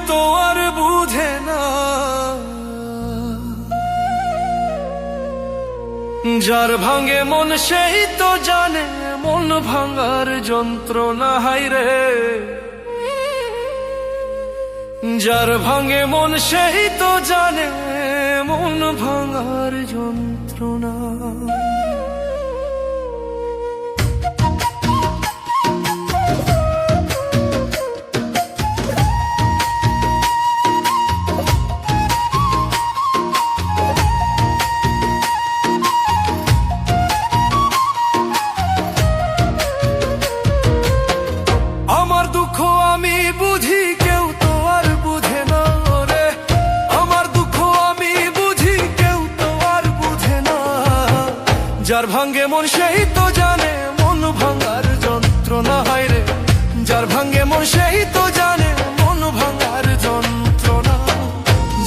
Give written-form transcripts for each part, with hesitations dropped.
তো আর বুঝে না, যার ভাঙে মন সেই তো জানে মন ভাঙার যন্ত্রণা। হায়রে যার ভাঙে মন সেই তো জানে মন ভাঙার যন্ত্রণা। আমার দুঃখ আমি বুঝি, কেউ তো আর বুঝে না রে। আমার দুঃখ আমি বুঝি, কেউ তো আর বুঝে না। যার ভাঙে মন সেই তো জানে মন ভাঙার যন্ত্রণা। হায়রে যার ভাঙে মন সেই তো জানে মন ভাঙার যন্ত্রণা।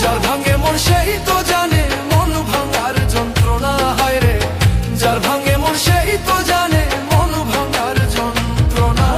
যার ভাঙে মন সেই তো জানে মন ভাঙার যন্ত্রণা। হায়রে যার ভাঙে মন সেই তো জানে মন ভাঙার যন্ত্রণা।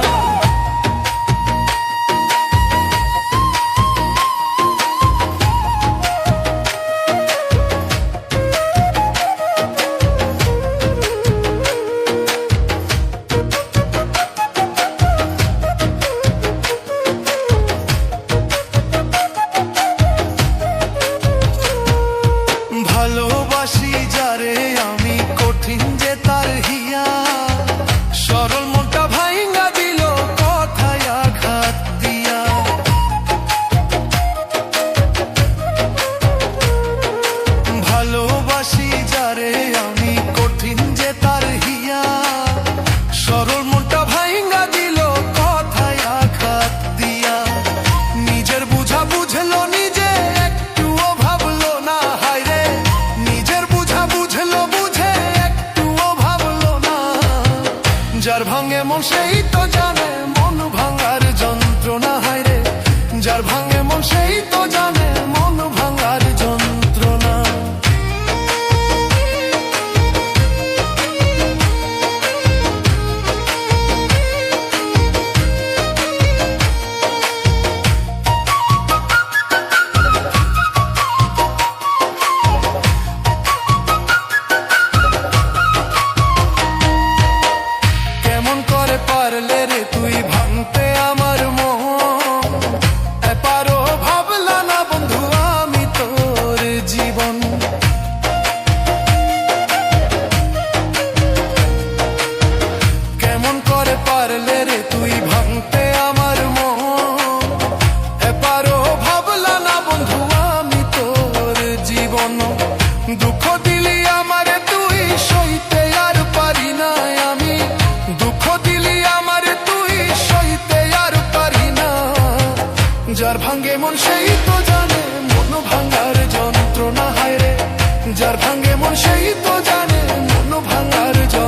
ভালোবাসি যারে আমি, কঠিন যে তার হিয়া। সরল মনটা ভাইঙ্গা দিল কথায় আঘাত দিয়া। ভালোবাসি যারে আমি, কঠিন যে তার হিয়া। সরল মনটা ভাইঙ্গা দিল কথায় আঘাত দিয়া। নিজের বুঝা বুঝলো নিজে, একটুও ভাবলো না। হায়রে নিজের বুঝা বুঝলো বুঝে, একটুও ভাবলো না। যার ভাঙে মন সেই তো জানে মন ভাঙার যন্ত্রণা। হায়রে যার ভাঙে মন সেই তো জানে মন ভাঙার যন্ত্রণা। কেমন করে পারলে রে তুই ভাঙতে আমার মন? এপারও ভাবলা না বন্ধু আমি তোর জীবন। কেমন করে পারলে রে তুই ভাঙতে আমার মন? এপারও ভাবলা না বন্ধু আমি তোর জীবন। দুঃখ দিলি আমারে তুই, সইতে আর পারি না আমি। দুঃখ দিলি আমারে তুই, সইতে আর পারি না। যার ভাঙে মন সেই তো জানে মন ভাঙার যন্ত্রণা। হায়রে যার ভাঙে মন সেই তো জানে মন ভাঙার যন্ত্রণা।